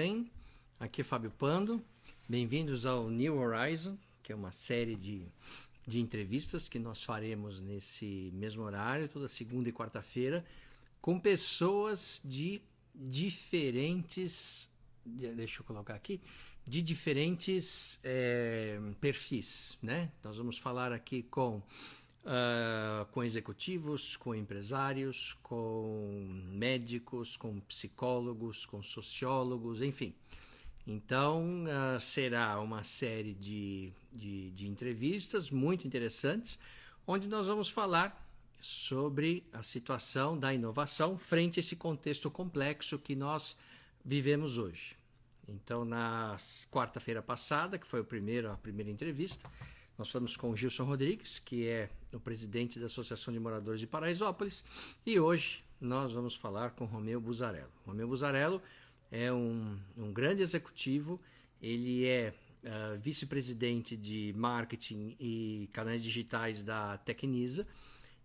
Bem, aqui é Fábio Pando, bem-vindos ao New Horizon, que é uma série de entrevistas que nós faremos nesse mesmo horário, toda segunda e quarta-feira, com pessoas de diferentes, deixa eu colocar aqui, de diferentes perfis, né? Nós vamos falar aqui com executivos, com empresários, com médicos, com psicólogos, com sociólogos, enfim. Então, será uma série de entrevistas muito interessantes, onde nós vamos falar sobre a situação da inovação frente a esse contexto complexo que nós vivemos hoje. Então, na quarta-feira passada, que foi a primeira entrevista, nós falamos com o Gilson Rodrigues, que é o presidente da Associação de Moradores de Paraisópolis, e hoje nós vamos falar com Romeu Buzzarello. Romeu Buzzarello é um grande executivo, ele é vice-presidente de marketing e canais digitais da Tecnisa,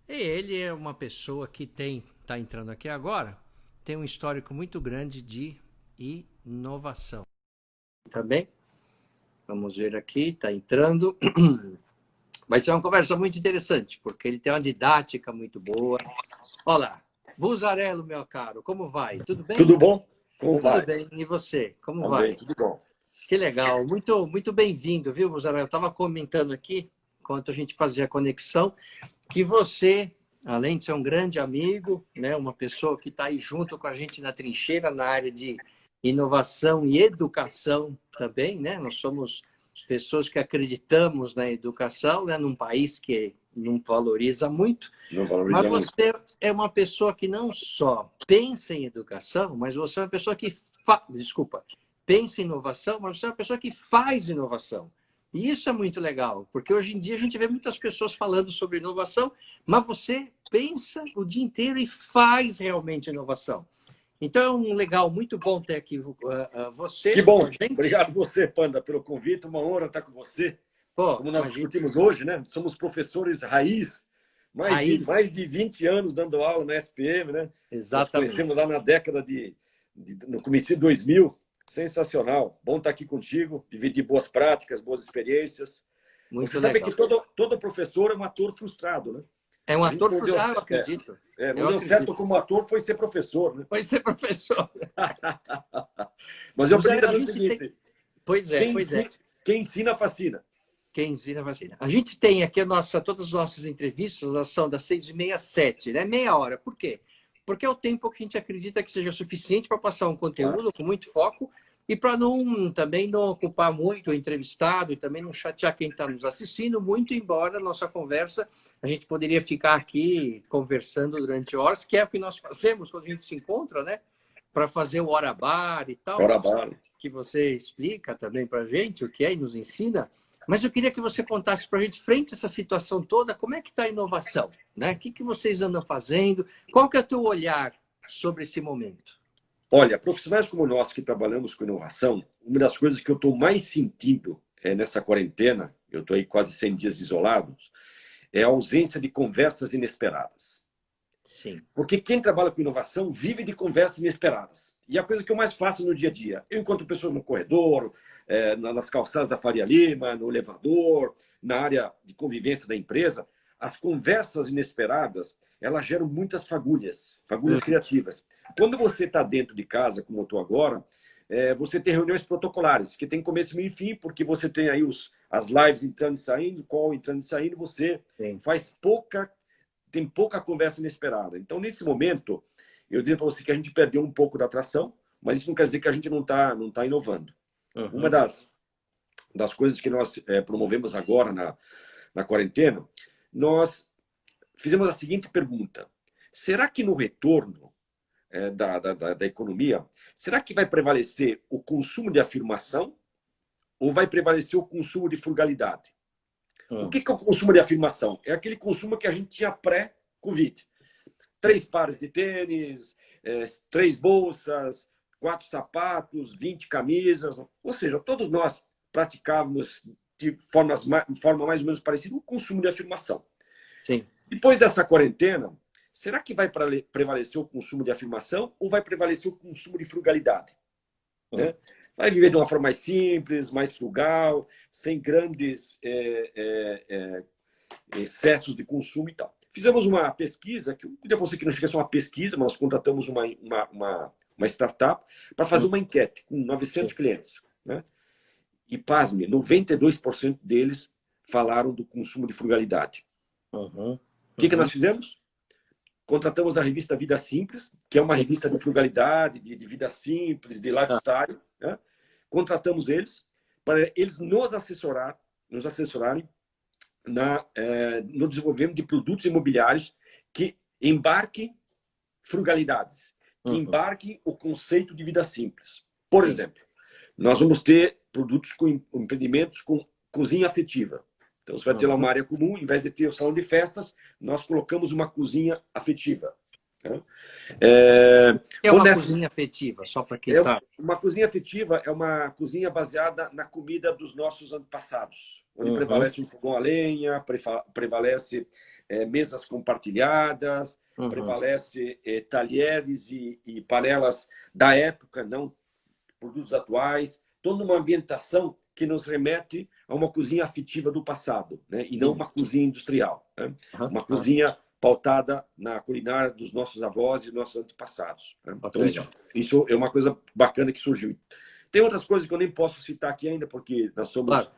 e ele é uma pessoa que está entrando aqui agora, tem um histórico muito grande de inovação. Tá bem? Vamos ver aqui, está entrando. Vai ser uma conversa muito interessante, porque ele tem uma didática muito boa. Olá, Buzzarello, meu caro, como vai? Tudo bem? Tudo bom? Como vai? Tudo bem. E você, como Também, vai? tudo bom. Que legal. Muito, muito bem-vindo, viu, Buzzarello? Eu estava comentando aqui, enquanto a gente fazia a conexão, que você, além de ser um grande amigo, né, uma pessoa que está aí junto com a gente na trincheira, na área de inovação e educação também, né? Nós somos pessoas que acreditamos na educação, né, num país que não valoriza muito. Não valoriza Mas muito. você é uma pessoa que não só pensa em educação, mas você é uma pessoa que pensa em inovação, mas você é uma pessoa que faz inovação. E isso é muito legal, porque hoje em dia a gente vê muitas pessoas falando sobre inovação, mas você pensa o dia inteiro e faz realmente inovação. Então é um legal, muito bom ter aqui você Que bom. com a gente. Obrigado você, Panda, pelo convite. Uma honra estar com você. Pô, Como nós discutimos hoje, né? Somos professores raiz, mais de 20 anos dando aula na SPM, né? Exatamente. Nós conhecemos lá na década no começo de 2000. Sensacional. Bom estar aqui contigo, dividir boas práticas, boas experiências. Muito você sabe legal. que todo professor é um ator frustrado, né? É um ator frustrado, eu acredito. Não deu certo como ator, foi ser professor, né? Foi ser professor. Mas eu aprendi o seguinte. Pois é, Quem ensina, fascina. Quem ensina, fascina. A gente tem aqui todas as nossas entrevistas, elas são das 6h30 às 7h, né? Meia hora. Por quê? Porque é o tempo que a gente acredita que seja suficiente para passar um conteúdo com muito foco e para também não ocupar muito o entrevistado e também não chatear quem está nos assistindo, muito embora a nossa conversa, a gente poderia ficar aqui conversando durante horas, que é o que nós fazemos quando a gente se encontra, né? Para fazer o Hora Bar e tal. Hora Bar. Que você explica também para a gente o que é e nos ensina. Mas eu queria que você contasse para a gente, frente a essa situação toda, como é que está a inovação? Né? O que vocês andam fazendo? Qual que é o teu olhar sobre esse momento? Olha, profissionais como nós que trabalhamos com inovação, uma das coisas que eu estou mais sentindo nessa quarentena, eu estou aí quase 100 dias isolados, é a ausência de conversas inesperadas. Sim. Porque quem trabalha com inovação vive de conversas inesperadas. E a coisa que eu mais faço no dia a dia, eu encontro pessoas no corredor, nas calçadas da Faria Lima, no elevador, na área de convivência da empresa, as conversas inesperadas, elas geram muitas fagulhas criativas. Quando você está dentro de casa, como eu estou agora, você tem reuniões protocolares, que tem começo, meio e fim, porque você tem aí as lives entrando e saindo, call entrando e saindo, você tem pouca conversa inesperada. Então, nesse momento, eu digo para você que a gente perdeu um pouco da atração, mas isso não quer dizer que a gente não tá inovando. Uhum. Uma das coisas que nós promovemos agora na quarentena, nós fizemos a seguinte pergunta. Será que no retorno da economia, será que vai prevalecer o consumo de afirmação ou vai prevalecer o consumo de frugalidade? O que é o consumo de afirmação? É aquele consumo que a gente tinha pré-Covid. 3 pares de tênis, 3 bolsas, 4 sapatos, 20 camisas. Ou seja, todos nós praticávamos de forma mais ou menos parecida o consumo de afirmação. Sim. Depois dessa quarentena, será que vai prevalecer o consumo de afirmação ou vai prevalecer o consumo de frugalidade? né? Vai viver de uma forma mais simples, mais frugal, sem grandes excessos de consumo e tal. Fizemos uma pesquisa, que depois que não chega a ser uma pesquisa, mas nós contratamos uma startup para fazer uma enquete com 900 clientes, né? E, pasme, 92% deles falaram do consumo de frugalidade. O que nós fizemos? Contratamos a revista Vida Simples, que é uma revista de frugalidade, de vida simples, de lifestyle, né? Contratamos eles para eles nos assessorarem no desenvolvimento de produtos imobiliários que embarquem frugalidades, que embarquem o conceito de vida simples. Por exemplo, nós vamos ter produtos com empreendimentos com cozinha afetiva. Então, você vai ter lá uma área comum, em vez de ter o salão de festas, nós colocamos uma cozinha afetiva. Né? É uma cozinha afetiva, só para quem está... Uma cozinha afetiva é uma cozinha baseada na comida dos nossos antepassados, onde prevalece um fogão a lenha, prevalece mesas compartilhadas, prevalece talheres e panelas da época, não produtos atuais, toda uma ambientação que nos remete a uma cozinha afetiva do passado, né? E não uma cozinha industrial. Né? Uma cozinha pautada na culinária dos nossos avós e nossos antepassados. Né? Então, isso é uma coisa bacana que surgiu. Tem outras coisas que eu nem posso citar aqui ainda, porque nós estamos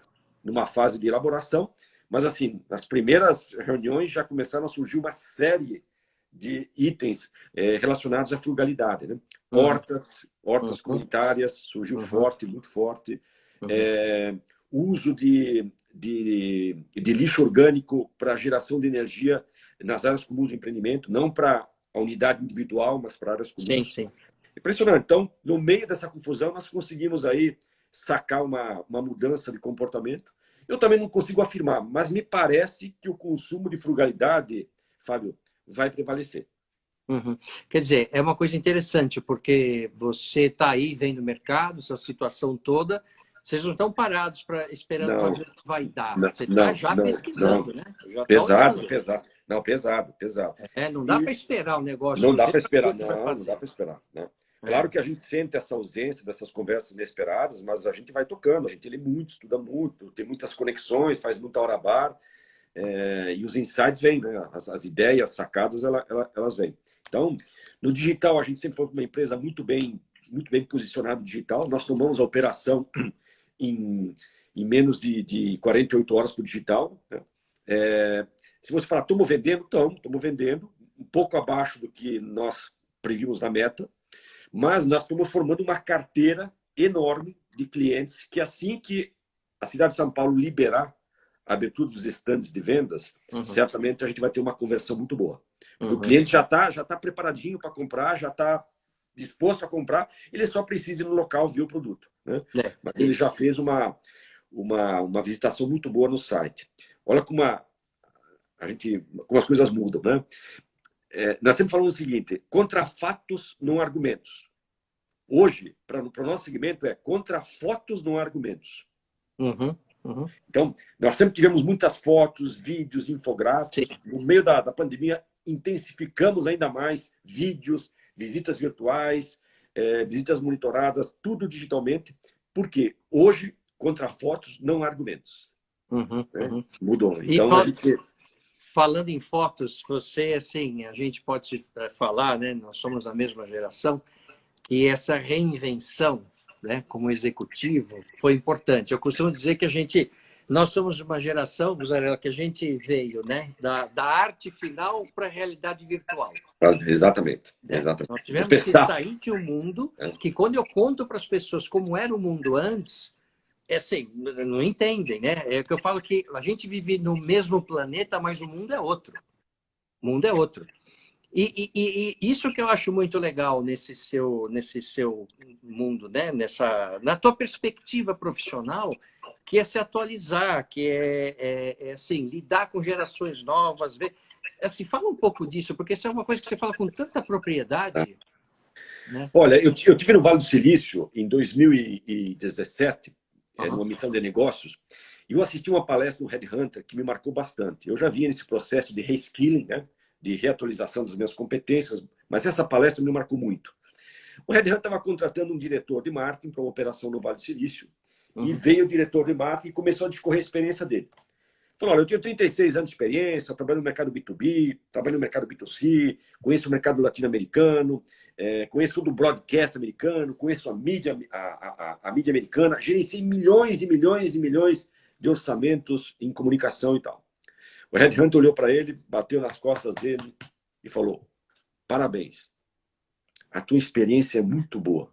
numa fase de elaboração, mas, assim, nas primeiras reuniões já começaram a surgir uma série de itens relacionados à frugalidade. Né? Hortas comunitárias, surgiu forte, muito forte. Uso de lixo orgânico para geração de energia nas áreas comuns de empreendimento, não para a unidade individual, mas para áreas comuns. Sim. Impressionante. Então, no meio dessa confusão, nós conseguimos aí sacar uma mudança de comportamento. Eu também não consigo afirmar, mas me parece que o consumo de frugalidade, Fábio, vai prevalecer. Quer dizer, é uma coisa interessante, porque você está aí vendo o mercado, essa situação toda, vocês não estão parados para esperando para ver o que vai dar. Você está já pesquisando, né? Já pesado. Não, pesado. Não dá para esperar o negócio. Não dá para esperar, não dá para esperar. Né? Claro que a gente sente essa ausência dessas conversas inesperadas, mas a gente vai tocando, a gente lê muito, estuda muito, tem muitas conexões, faz muita hora bar, e os insights vêm, né? As ideias, sacadas, elas vêm. Então, no digital, a gente sempre foi uma empresa muito bem posicionada no digital. Nós tomamos a operação em menos de 48 horas para o digital. Né? Se você falar, estamos vendendo, um pouco abaixo do que nós previmos na meta, mas nós estamos formando uma carteira enorme de clientes que, assim que a cidade de São Paulo liberar a abertura dos estandes de vendas, certamente a gente vai ter uma conversão muito boa. Porque o cliente já tá preparadinho para comprar, já está disposto a comprar, ele só precisa ir no local ver o produto. Né? Mas ele já fez uma visitação muito boa no site. Olha como as coisas mudam. Né? Nós sempre falamos o seguinte, contra fatos, não argumentos. Hoje, para o nosso segmento, contra fotos, não argumentos. Então, nós sempre tivemos muitas fotos, vídeos, infográficos. Sim. No meio da pandemia, intensificamos ainda mais vídeos, visitas virtuais, visitas monitoradas, tudo digitalmente, porque hoje, contra fotos, não há argumentos. Mudou. Então, falando em fotos, você, assim, a gente pode falar, né? Nós somos da mesma geração, que essa reinvenção, né, como executivo, foi importante. Eu costumo dizer que nós somos uma geração, Mussarela, que a gente veio, né, da arte final para a realidade virtual. Exatamente. Nós tivemos que sair de um mundo que, quando eu conto para as pessoas como era o mundo antes, assim, não entendem, né? É que eu falo que a gente vive no mesmo planeta, mas o mundo é outro. O mundo é outro. E isso que eu acho muito legal nesse seu mundo, né? Na tua perspectiva profissional, que é se atualizar, que é assim, lidar com gerações novas. Assim, fala um pouco disso, porque isso é uma coisa que você fala com tanta propriedade. Né? Olha, eu tive no Vale do Silício em 2017, numa missão de negócios, e eu assisti uma palestra no Headhunter que me marcou bastante. Eu já vinha nesse processo de reskilling, né? De reatualização das minhas competências, mas essa palestra me marcou muito. O Red Hat estava contratando um diretor de marketing para uma operação no Vale do Silício. E Uhum. veio o diretor de marketing e começou a discorrer a experiência dele. Falou, olha, eu tenho 36 anos de experiência, trabalho no mercado B2B, trabalho no mercado B2C, conheço o mercado latino-americano, conheço do broadcast americano, conheço a mídia, a mídia americana, gerenciei milhões e milhões e milhões de orçamentos em comunicação e tal. O Red Hunter olhou para ele, bateu nas costas dele e falou, parabéns, a tua experiência é muito boa,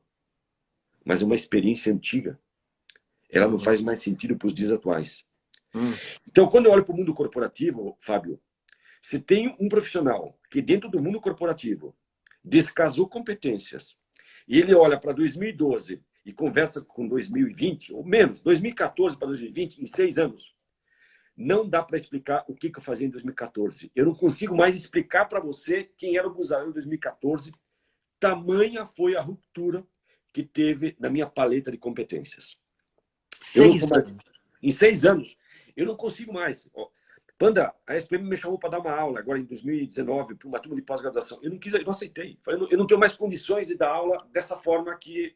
mas é uma experiência antiga. Ela não faz mais sentido para os dias atuais. Então, quando eu olho para o mundo corporativo, Fábio, se tem um profissional que dentro do mundo corporativo descasou competências e ele olha para 2012 e conversa com 2020, ou menos, 2014 para 2020, em 6 anos, não dá para explicar o que eu fazia em 2014. Eu não consigo mais explicar para você quem era o Buzzarello em 2014. Tamanha foi a ruptura que teve na minha paleta de competências. Eu não sou mais... Em 6 anos, eu não consigo mais. Panda, a SPM me chamou para dar uma aula agora em 2019 para uma turma de pós-graduação. Eu não quis, eu não aceitei. Falei, eu não tenho mais condições de dar aula dessa forma que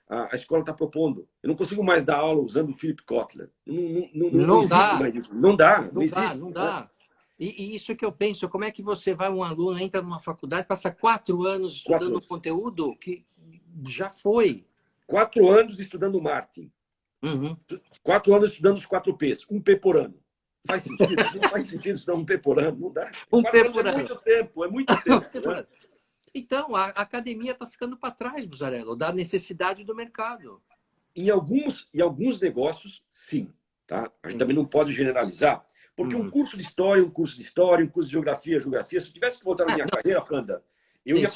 a escola está propondo. Eu não consigo mais dar aula usando o Philip Kotler. Não existe mais isso. Não dá, não existe. Não dá. E isso que eu penso, como é que você vai, um aluno entra numa faculdade, passa 4 anos estudando conteúdo que já foi. 4 anos estudando marketing. 4 anos estudando os 4 P's. 1 P por ano. Faz sentido? Não faz sentido estudar 1 P por ano. Não dá. 1 P por ano. É muito tempo. É muito tempo. Né? Então, a academia está ficando para trás, Buzzarello, da necessidade do mercado. Em alguns negócios, sim. Tá? A gente também não pode generalizar, porque um curso de história, um curso de história, um curso de geografia, geografia, se eu tivesse que voltar na minha carreira, Panda, eu ia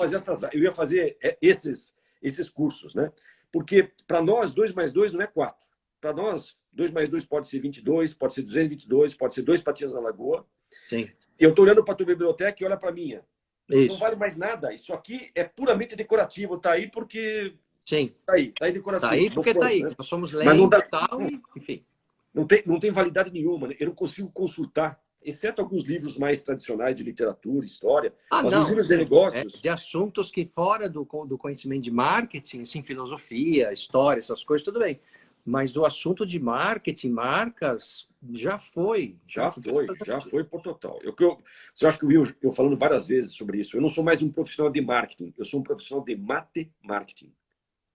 fazer esses cursos, né? Porque para nós, 2 mais 2 não é 4. Para nós, 2 mais 2 pode ser 22, pode ser 222, pode ser 2 patinhas na lagoa. Sim. Eu estou olhando para a tua biblioteca e olha para a minha. Isso. Não vale mais nada. Isso aqui é puramente decorativo. Está aí porque... Sim. Está aí decorativo. Está aí porque está aí. Né? Nós somos lentos e tal, enfim. Não tem validade nenhuma. Né? Eu não consigo consultar, exceto alguns livros mais tradicionais de literatura, história. Mas os livros de negócios... de assuntos que fora do conhecimento de marketing, assim, filosofia, história, essas coisas, tudo bem. Mas do assunto de marketing, marcas, já foi por total. Você acha que eu falando várias vezes sobre isso? Eu não sou mais um profissional de marketing, eu sou um profissional de marketing.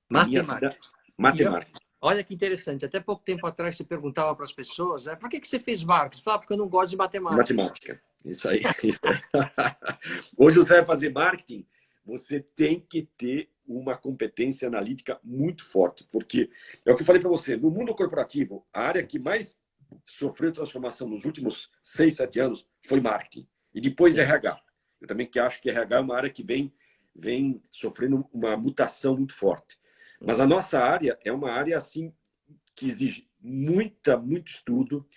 Matemática. Olha que interessante. Até pouco tempo atrás você perguntava para as pessoas, por que você fez marketing? Você falava, porque eu não gosto de matemática. Matemática. Isso aí. Hoje você vai fazer marketing, você tem que ter uma competência analítica muito forte, porque é o que eu falei para você, no mundo corporativo, a área que mais sofreu transformação nos últimos 6, 7 anos foi marketing, e depois RH. Eu também acho que RH é uma área que vem sofrendo uma mutação muito forte. Mas a nossa área é uma área assim que exige muito estudo.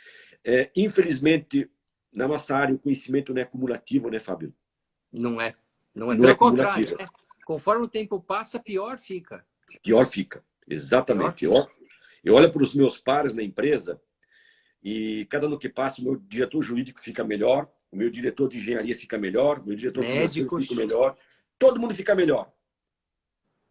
Infelizmente, na nossa área, o conhecimento não é cumulativo, né, Fábio? Não é. Não Pelo é contrário, né? Conforme o tempo passa, pior fica. Pior fica, exatamente. Eu olho para os meus pares na empresa e cada ano que passa, o meu diretor jurídico fica melhor, o meu diretor de engenharia fica melhor, o meu diretor financeiro fica melhor. Todo mundo fica melhor.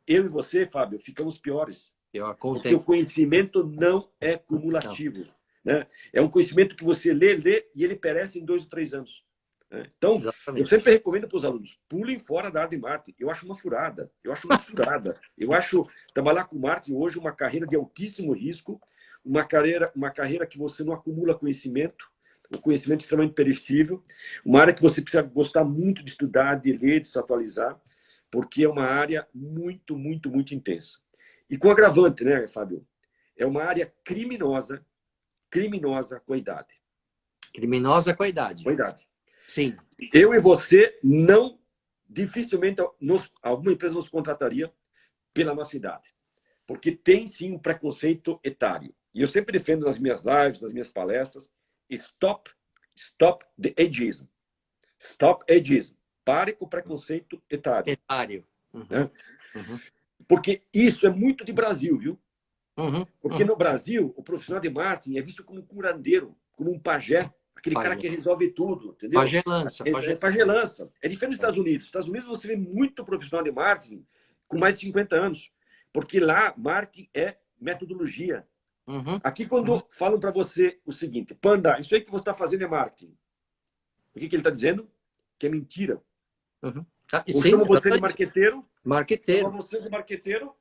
Eu e você, Fábio, ficamos piores. Porque o conhecimento não é cumulativo. Né? É um conhecimento que você lê e ele perece em 2 ou 3 anos. Então, eu sempre recomendo para os alunos, pulem fora da área de marketing. Eu acho uma furada. Eu acho trabalhar com marketing hoje uma carreira de altíssimo risco, uma carreira que você não acumula conhecimento, o conhecimento extremamente perecível, uma área que você precisa gostar muito de estudar, de ler, de se atualizar, porque é uma área muito intensa. E com agravante, né, Fábio? É uma área criminosa com a idade. Criminosa com a idade. Com a idade. Sim. Eu e você dificilmente alguma empresa nos contrataria pela nossa idade. Porque tem sim um preconceito etário. E eu sempre defendo nas minhas lives, nas minhas palestras, stop the ageism. Stop ageism. Pare com o preconceito etário. Né? Porque isso é muito de Brasil, viu? Porque no Brasil, o profissional de marketing é visto como um curandeiro, como um pajé. Aquele cara que resolve tudo, entendeu? Pagelança. Pagelança. É diferente dos Estados Unidos. Nos Estados Unidos você vê muito profissional de marketing com mais de 50 anos. Porque lá, marketing é metodologia. Aqui, quando falam para você o seguinte, Panda, isso aí que você está fazendo é marketing. O que ele está dizendo? Que é mentira. Ou Sim, chama você de marqueteiro, marqueteiro.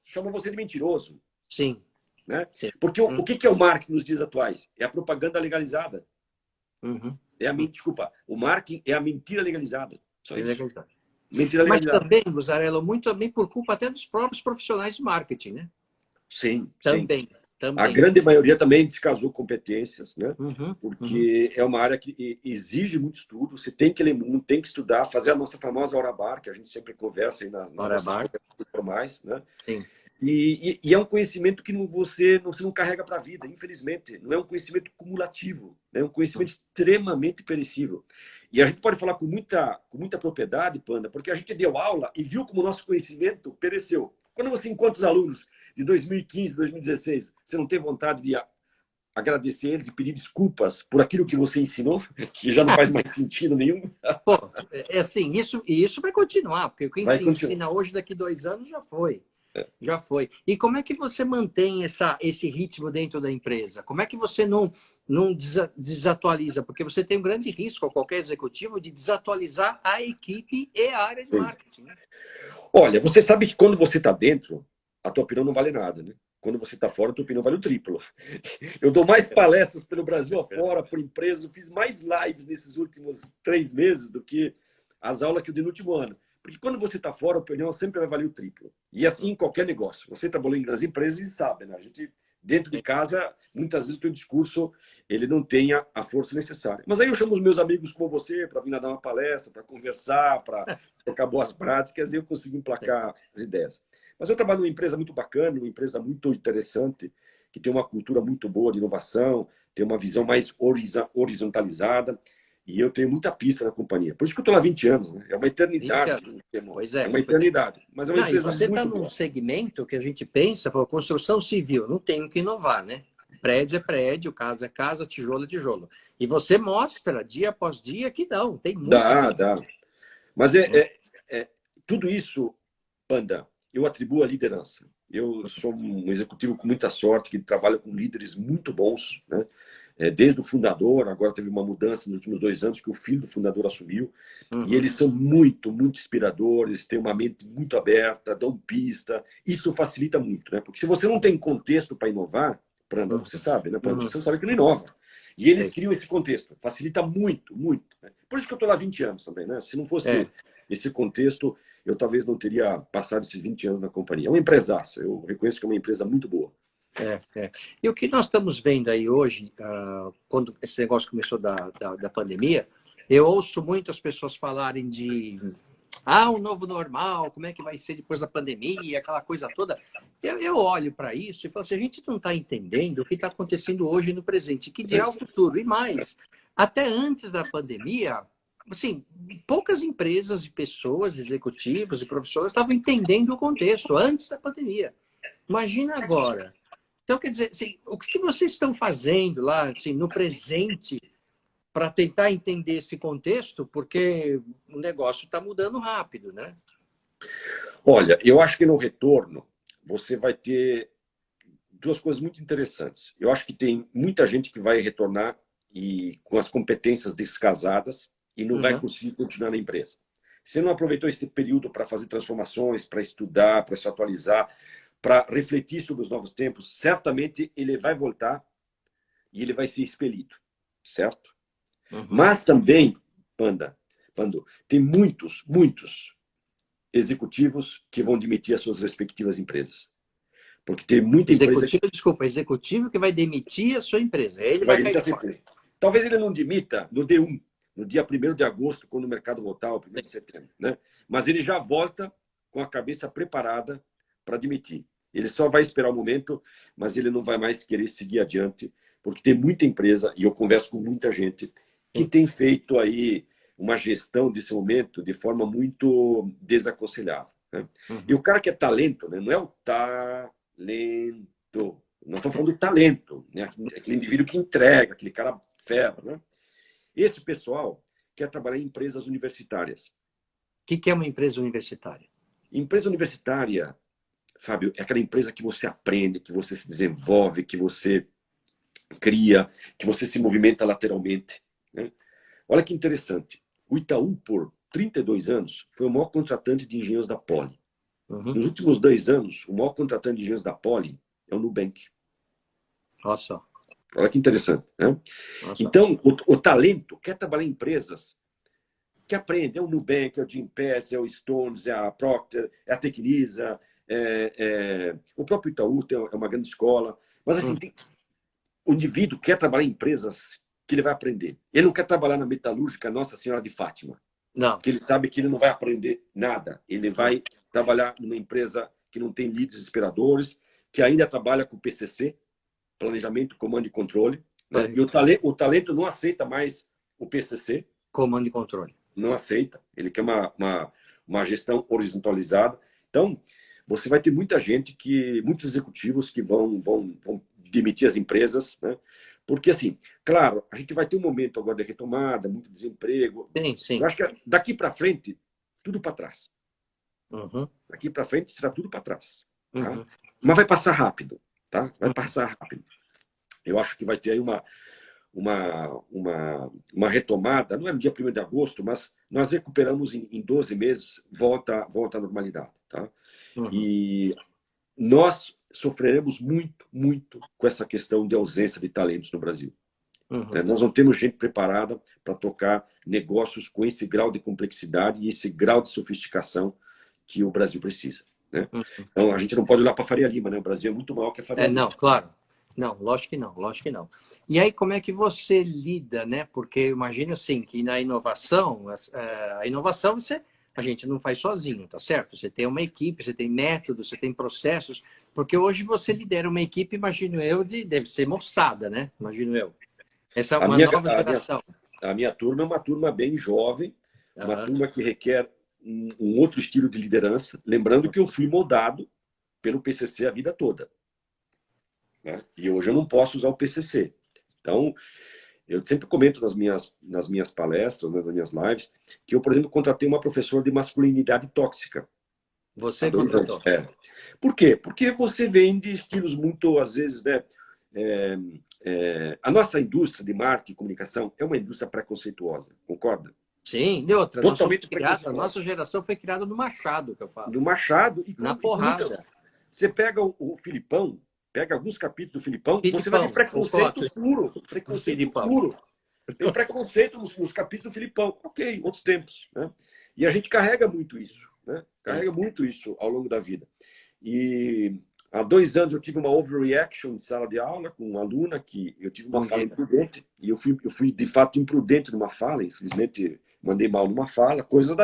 chama você de mentiroso. Sim. Né? Sim. Porque o que é o marketing nos dias atuais? É a propaganda legalizada. Desculpa, o marketing é a mentira legalizada. Só isso. Mentira legalizada. Mas também, Mussarela, muito também por culpa até dos próprios profissionais de marketing, né? Sim, também. A grande maioria também descasou competências, né? Porque é uma área que exige muito estudo, você tem que ler muito, tem que estudar, fazer a nossa famosa hora bar, que a gente sempre conversa aí nas nossas conversas informais, né? Sim. E é um conhecimento que você não carrega para a vida, infelizmente. Não é um conhecimento cumulativo, é um conhecimento extremamente perecível. E a gente pode falar com muita propriedade, Panda, porque a gente deu aula e viu como o nosso conhecimento pereceu. Quando você encontra os alunos de 2015, 2016, você não tem vontade de agradecer eles e pedir desculpas por aquilo que você ensinou, que já não faz mais sentido nenhum? Pô, é assim, isso vai continuar, porque quem se ensina hoje, daqui 2 anos, já foi. Já foi. E como é que você mantém esse ritmo dentro da empresa? Como é que você não desatualiza? Porque você tem um grande risco, a qualquer executivo, de desatualizar a equipe e a área de marketing. Né? Olha, você sabe que quando você está dentro, a tua opinião não vale nada, né? Quando você está fora, a tua opinião vale o triplo. Eu dou mais palestras pelo Brasil afora, por empresas, eu fiz mais lives nesses últimos 3 meses do que as aulas que eu dei no último ano. Porque quando você está fora, a opinião sempre vai valer o triplo. E assim em qualquer negócio. Você trabalhou em grandes empresas e sabe, né? A gente, dentro de casa, muitas vezes o teu discurso ele não tem a força necessária. Mas aí eu chamo os meus amigos como você para vir dar uma palestra, para conversar, para trocar boas práticas e eu consigo emplacar as ideias. Mas eu trabalho numa empresa muito bacana, uma empresa muito interessante, que tem uma cultura muito boa de inovação, tem uma visão mais horizontalizada. E eu tenho muita pista na companhia. Por isso que eu estou lá 20 anos, né? É uma eternidade. Pois é uma eternidade. Mas é uma empresa você muito está num boa. segmento que a gente pensa, pô, construção civil, não tem o que inovar, né? Prédio é prédio, casa é casa, tijolo é tijolo. E você mostra, dia após dia, que não, tem muito. Dá. Mas tudo isso, Panda, eu atribuo à liderança. Eu sou um executivo com muita sorte, que trabalha com líderes muito bons, né? Desde o fundador, agora teve uma mudança nos últimos 2 anos, que o filho do fundador assumiu, e eles são muito inspiradores, têm uma mente muito aberta, dão pista, isso facilita muito, né? Porque se você não tem contexto para inovar, Panda, você sabe, né, Panda? Você não sabe que não inova. E eles criam esse contexto, facilita muito. Né? Por isso que eu estou lá 20 anos também, né? Se não fosse esse contexto, eu talvez não teria passado esses 20 anos na companhia. É uma empresaça, eu reconheço que é uma empresa muito boa. E o que nós estamos vendo aí hoje, quando esse negócio começou da pandemia, eu ouço muitas pessoas falarem de um novo normal, como é que vai ser depois da pandemia, aquela coisa toda. Eu olho para isso e falo assim, a gente não está entendendo o que está acontecendo hoje no presente, que dirá o futuro. E mais, até antes da pandemia, assim, poucas empresas e pessoas, executivos e professores estavam entendendo o contexto antes da pandemia. Imagina agora. Então, quer dizer, assim, o que vocês estão fazendo lá, assim, no presente, para tentar entender esse contexto? Porque o negócio está mudando rápido, né? Olha, eu acho que no retorno você vai ter 2 coisas muito interessantes. Eu acho que tem muita gente que vai retornar e com as competências descasadas e não vai conseguir continuar na empresa. Você não aproveitou esse período para fazer transformações, para estudar, para se atualizar, para refletir sobre os novos tempos, certamente ele vai voltar e ele vai ser expelido, certo? Mas também, Pando, tem muitos executivos que vão demitir as suas respectivas empresas. Porque tem muita empresa... Executivo que vai demitir a sua empresa. Ele vai demitir a sua empresa. Talvez ele não demita no D1, no dia 1º de agosto, quando o mercado voltar, ou 1º de setembro. Né? Mas ele já volta com a cabeça preparada para demitir. Ele só vai esperar o momento, mas ele não vai mais querer seguir adiante, porque tem muita empresa, e eu converso com muita gente, que tem feito aí uma gestão desse momento de forma muito desaconselhável. Né? E o cara que é talento, né? Não é o talento. Não estou falando do talento, né? Aquele indivíduo que entrega, aquele cara fera. Né? Esse pessoal quer trabalhar em empresas universitárias. O que é uma empresa universitária? Empresa universitária, Fábio, é aquela empresa que você aprende, que você se desenvolve, que você cria, que você se movimenta lateralmente, né? Olha que interessante. O Itaú, por 32 anos, foi o maior contratante de engenheiros da Poli. Uhum. Nos últimos 2 anos, o maior contratante de engenheiros da Poli é o Nubank. Olha só. Olha que interessante, né? Olha só. Então, o talento quer trabalhar em empresas que aprendem. É o Nubank, é o Jim Pass, é o Stones, é a Procter, é a Tecnisa, o próprio Itaú é uma grande escola. Mas, assim, o indivíduo quer trabalhar em empresas que ele vai aprender. Ele não quer trabalhar na metalúrgica Nossa Senhora de Fátima, Não. que ele sabe que ele não vai aprender nada. Ele vai trabalhar numa empresa que não tem leads inspiradores, que ainda trabalha com PCC, Planejamento, Comando e Controle, né? E o talento não aceita mais o PCC. Comando e controle. Não aceita. Ele quer uma gestão horizontalizada. Então, você vai ter muita gente, muitos executivos que vão demitir as empresas, né? Porque, assim, claro, a gente vai ter um momento agora de retomada, muito desemprego. Sim, sim. Eu acho que daqui para frente, tudo para trás. Uhum. Daqui para frente será tudo para trás. Tá? Uhum. Mas vai passar rápido. Tá? Vai passar rápido. Eu acho que vai ter aí uma retomada, não é no dia 1º de agosto, mas nós recuperamos em 12 meses, volta à normalidade. Tá? Uhum. E nós sofreremos muito, muito com essa questão de ausência de talentos no Brasil. Uhum. Nós não temos gente preparada para tocar negócios com esse grau de complexidade e esse grau de sofisticação que o Brasil precisa. Né? Uhum. Então, a gente não pode olhar para a Faria Lima, né? O Brasil é muito maior que a Faria Lima. Não, claro. Não, lógico que não, lógico que não. E aí, como é que você lida, né? Porque imagina assim, que na inovação, a inovação a gente não faz sozinho, tá certo? Você tem uma equipe, você tem métodos, você tem processos, porque hoje você lidera uma equipe, imagino eu, deve ser moçada, né? Imagino eu. Essa é uma nova geração. A minha turma é uma turma bem jovem, uma turma que requer um outro estilo de liderança. Lembrando que eu fui moldado pelo PCC a vida toda. Né? E hoje eu não posso usar o PCC. Então, eu sempre comento nas minhas palestras, nas minhas lives, que eu, por exemplo, contratei uma professora de masculinidade tóxica. Você contratou? Por quê? Porque você vem de estilos muito, às vezes, né? A nossa indústria de marketing e comunicação é uma indústria preconceituosa, concorda? Sim, de outra. Totalmente a nossa geração foi criada no Machado, que eu falo. Do Machado. E na porrada. Você pega o Filipão, pega alguns capítulos do Filipão, você vai ver preconceito puro. Preconceito puro. Tem preconceito nos capítulos do Filipão. Ok, outros tempos. Né? E a gente carrega muito isso. Né? Carrega muito isso ao longo da vida. E há 2 anos eu tive uma overreaction em sala de aula com uma aluna que eu tive uma fala imprudente. E eu fui de fato imprudente numa fala. Infelizmente, mandei mal numa fala. Coisas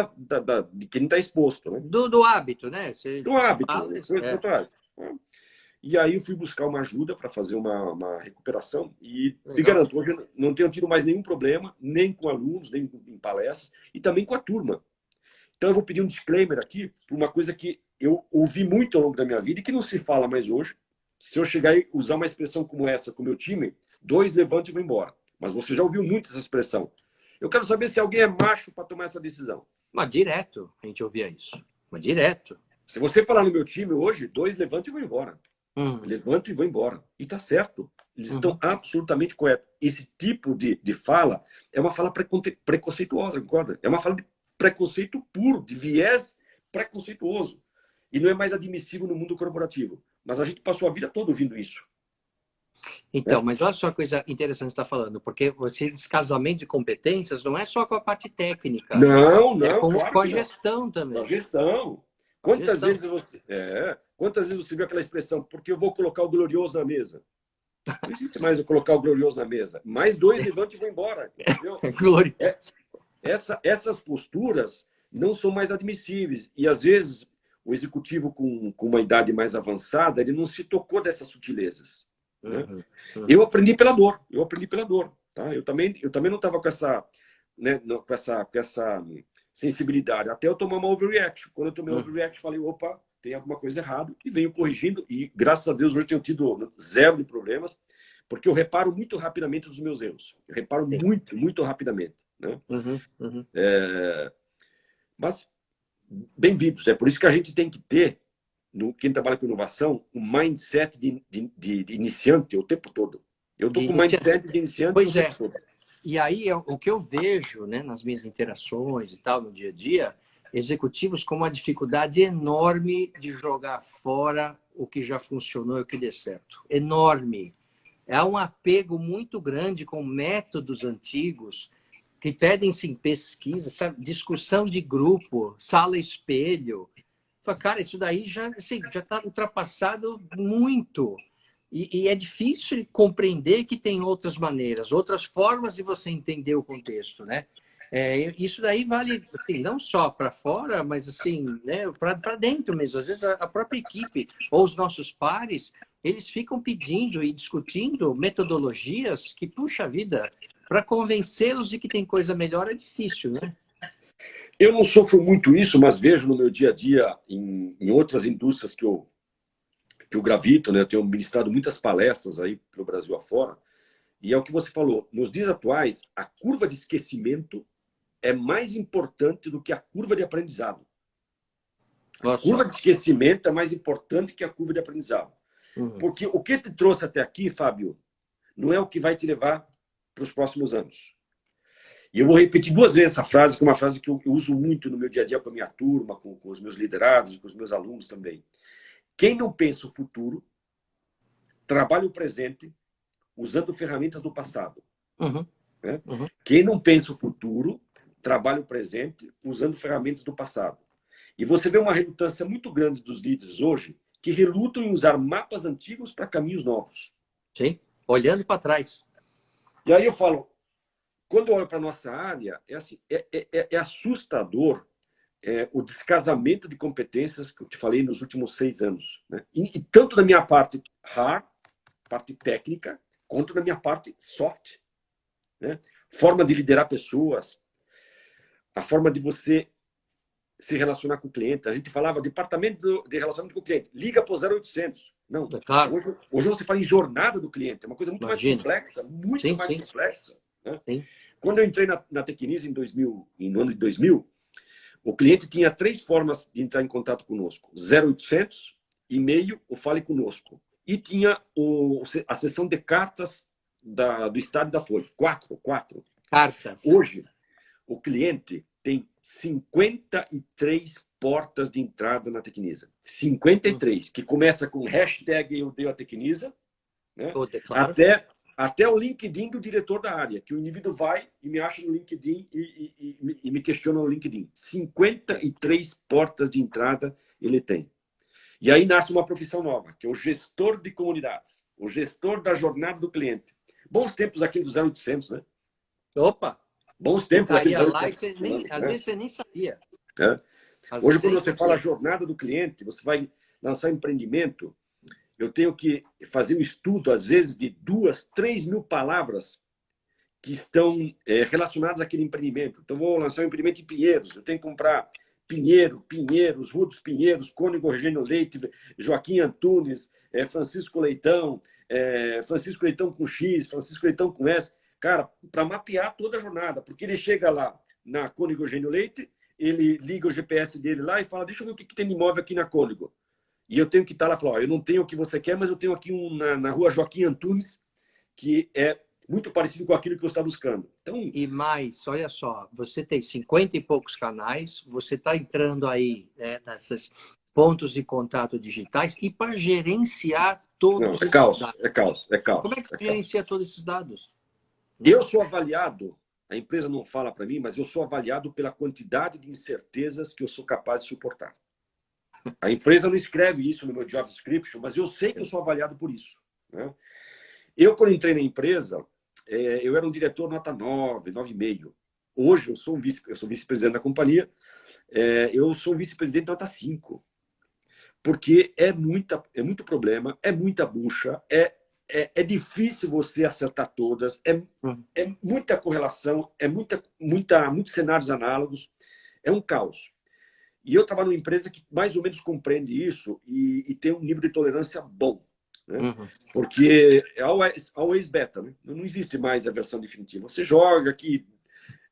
de quem está exposto. Né? Do hábito, né? Do hábito. E aí eu fui buscar uma ajuda para fazer uma recuperação e te garanto, hoje eu não tenho tido mais nenhum problema, nem com alunos, nem em palestras, e também com a turma. Então eu vou pedir um disclaimer aqui por uma coisa que eu ouvi muito ao longo da minha vida e que não se fala mais hoje. Se eu chegar e usar uma expressão como essa com o meu time, 2 levante e vão embora. Mas você já ouviu muito essa expressão. Eu quero saber se alguém é macho para tomar essa decisão. Mas direto a gente ouvia isso. Mas direto. Se você falar no meu time hoje, 2 levante e vão embora. Levanto e vou embora. E tá certo. Eles estão absolutamente corretos. Esse tipo de fala é uma fala preconceituosa, concorda? É uma fala de preconceito puro, de viés preconceituoso. E não é mais admissível no mundo corporativo. Mas a gente passou a vida toda ouvindo isso. Então, mas olha só a coisa interessante que você está falando, porque esse descasamento de competências não é só com a parte técnica. Não, é claro com a gestão também. Com a gestão. Quantas vezes você viu aquela expressão, porque eu vou colocar o glorioso na mesa? Não existe mais eu colocar o glorioso na mesa. Mais 2 levantam e vão embora. Essas posturas não são mais admissíveis. E, às vezes, o executivo com uma idade mais avançada, ele não se tocou dessas sutilezas. Né? Eu aprendi pela dor. Tá? Eu também não estava com essa, né, com essa sensibilidade. Até eu tomar uma overreaction. Quando eu tomei uma overreaction, falei, opa, tem alguma coisa errada. E venho corrigindo. E, graças a Deus, hoje tenho tido 0 de problemas, porque eu reparo muito rapidamente os meus erros. Eu reparo muito, muito rapidamente. Né? Mas bem-vindos. É por isso que a gente tem que ter, quem trabalha com inovação, um mindset de iniciante o tempo todo. Eu estou De com iniciar. mindset de iniciante o Pois é. tempo todo. E aí, o que eu vejo, né, nas minhas interações e tal, no dia a dia, executivos com uma dificuldade enorme de jogar fora o que já funcionou e o que deu certo. Enorme. Há um apego muito grande com métodos antigos que pedem sim pesquisa, sabe? Discussão de grupo, sala espelho. Fala, cara, isso daí já assim, já está ultrapassado muito. E é difícil compreender que tem outras maneiras, outras formas de você entender o contexto, né? Isso daí vale assim, não só para fora, mas assim, né, para dentro mesmo. Às vezes a própria equipe ou os nossos pares, eles ficam pedindo e discutindo metodologias que, puxa vida, para convencê-los de que tem coisa melhor é difícil, né? Eu não sofro muito isso, mas vejo no meu dia a dia, em outras indústrias que eu gravito, né? Eu tenho ministrado muitas palestras aí pelo Brasil afora, e é o que você falou, nos dias atuais, a curva de esquecimento é mais importante do que a curva de aprendizado. A Olha curva só. de esquecimento é mais importante que a curva de aprendizado. Uhum. Porque o que te trouxe até aqui, Fábio, não é o que vai te levar para os próximos anos. E eu vou repetir duas vezes essa frase, que é uma frase que eu uso muito no meu dia a dia com a minha turma, com os meus liderados, com os meus alunos também. Quem não pensa o futuro, trabalha o presente usando ferramentas do passado. Uhum. Né? Uhum. Quem não pensa o futuro, trabalha o presente usando ferramentas do passado. E você vê uma relutância muito grande dos líderes hoje que relutam em usar mapas antigos para caminhos novos. Sim, olhando para trás. E aí eu falo, quando eu olho para a nossa área, assim, é assustador o descasamento de competências que eu te falei nos últimos 6 anos. Né? E tanto na minha parte hard, parte técnica, quanto na minha parte soft. Né? Forma de liderar pessoas, a forma de você se relacionar com o cliente. A gente falava departamento de relacionamento com o cliente. Liga para o 0800. Não. É claro. Hoje você fala em jornada do cliente. É uma coisa muito mais Imagina. complexa. Muito Sim, mais sim. complexa. Né? Sim. Quando eu entrei na Tecnisa no ano de 2000, o cliente tinha 3 formas de entrar em contato conosco. 0800, e-mail ou fale conosco. E tinha a sessão de cartas do Estado da Folha. 4. Cartas. Hoje, o cliente tem 53 portas de entrada na Tecnisa. 53, que começa com hashtag eu dei a Tecnisa, né? Claro. Até o LinkedIn do diretor da área, que o indivíduo vai e me acha no LinkedIn e me questiona no LinkedIn. 53 portas de entrada ele tem. E aí nasce uma profissão nova, que é o gestor de comunidades, o gestor da jornada do cliente. Bons tempos aqui do 0800, né? Opa! Bons tempos aqui do Lá e 0800. você nem, às vezes você nem sabia. É. Às Hoje, vezes quando nem você fala sabia. jornada do cliente, você vai lançar um empreendimento, eu tenho que fazer um estudo, às vezes, de 2, 3 mil palavras que estão relacionadas àquele empreendimento. Então, vou lançar um empreendimento em Pinheiros, eu tenho que comprar Pinheiros, Rua dos Pinheiros, Cônego Regênio Leite, Joaquim Antunes, Francisco Leitão com X, Francisco Leitão com S. Cara, para mapear toda a jornada, porque ele chega lá na Cônego Regênio Leite, ele liga o GPS dele lá e fala, deixa eu ver o que tem de imóvel aqui na Cônego. E eu tenho que estar lá e falar, eu não tenho o que você quer, mas eu tenho aqui na rua Joaquim Antunes, que é muito parecido com aquilo que você está buscando. Então... E mais, olha só, você tem 50 e poucos canais, você está entrando aí nesses pontos de contato digitais e para gerenciar todos esses dados. É caos. Como é que você gerencia todos esses dados? Eu sou avaliado, a empresa não fala para mim, mas eu sou avaliado pela quantidade de incertezas que eu sou capaz de suportar. A empresa não escreve isso no meu job description, mas eu sei que eu sou avaliado por isso. Né? Eu, quando entrei na empresa, eu era um diretor nota 9, 9,5. Hoje eu sou vice-presidente da companhia, eu sou vice-presidente nota 5. Porque é muito problema, é muita bucha, é difícil você acertar todas, é muita correlação, é muitos cenários análogos, é um caos. E eu trabalho numa empresa que mais ou menos compreende isso e tem um nível de tolerância bom. Né? Porque é always beta, né? Não existe mais a versão definitiva. Você joga aqui,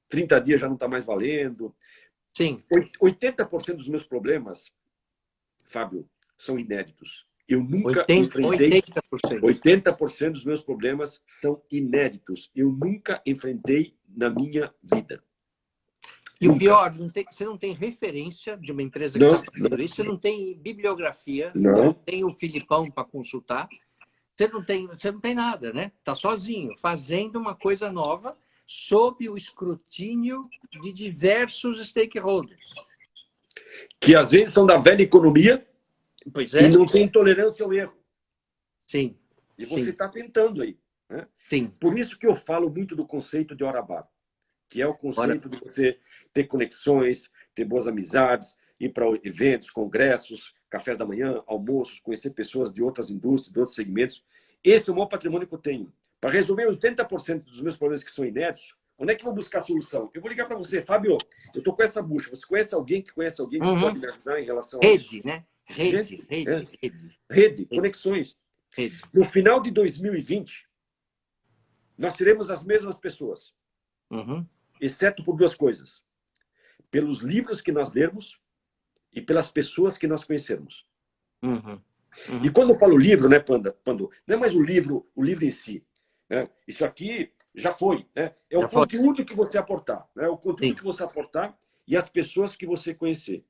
30 dias já não está mais valendo. Sim. 80% dos meus problemas, Fábio, são inéditos. Eu nunca enfrentei 80%. 80% dos meus problemas são inéditos. Eu nunca enfrentei na minha vida. E Nunca. o pior, você não tem referência de uma empresa que está fazendo isso, você não tem bibliografia, não tem o Filipão para consultar, você não tem nada, né? Está sozinho, fazendo uma coisa nova sob o escrutínio de diversos stakeholders. Que às vezes são da velha economia Pois e é. não tem tolerância ao erro. Sim. E você está tentando aí. Né? Sim. Por isso que eu falo muito do conceito de hora bar, que é o conceito de você ter conexões, ter boas amizades, ir para eventos, congressos, cafés da manhã, almoços, conhecer pessoas de outras indústrias, de outros segmentos. Esse é o maior patrimônio que eu tenho. Para resolver 80% dos meus problemas que são inéditos, onde é que eu vou buscar a solução? Eu vou ligar para você, Fábio, eu estou com essa bucha. Você conhece alguém que conhece alguém que pode me ajudar em relação a isso? Rede, né? Rede. Rede, conexões. Rede. No final de 2020, nós teremos as mesmas pessoas, exceto por duas coisas. Pelos livros que nós lermos e pelas pessoas que nós conhecermos. E quando eu falo livro, né, Pandu, não é mais o livro em si. Né? Isso aqui já foi. Né? É o conteúdo que você aportar. Né? O conteúdo que você aportar e as pessoas que você conhecer.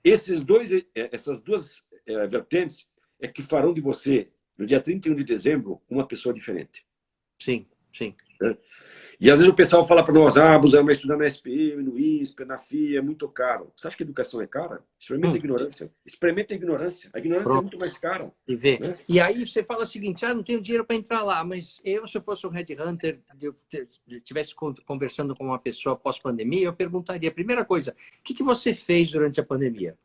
Essas duas vertentes é que farão de você, no dia 31 de dezembro, uma pessoa diferente. Sim, sim. Né? E às vezes o pessoal fala para nós, vamos estudar na SPM, no ISP, na FIA, é muito caro. Você acha que a educação é cara? Experimenta a ignorância. Experimenta a ignorância. A ignorância é muito mais cara. E vê. Né? E aí você fala o seguinte, não tenho dinheiro para entrar lá, mas se eu fosse um headhunter, eu estivesse conversando com uma pessoa pós-pandemia, eu perguntaria, primeira coisa, o que você fez durante a pandemia?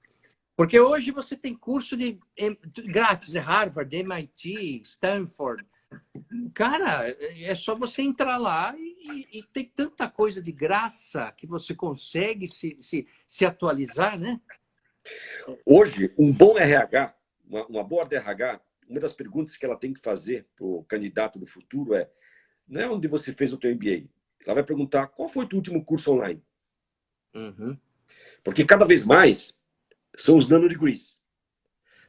Porque hoje você tem curso grátis, Harvard, MIT, Stanford. Cara, é só você entrar lá e tem tanta coisa de graça que você consegue se atualizar, né? Hoje, um bom RH, uma boa RH, uma das perguntas que ela tem que fazer para o candidato do futuro não é onde você fez o teu MBA. Ela vai perguntar, qual foi o teu último curso online? Porque cada vez mais são os nanodegrees.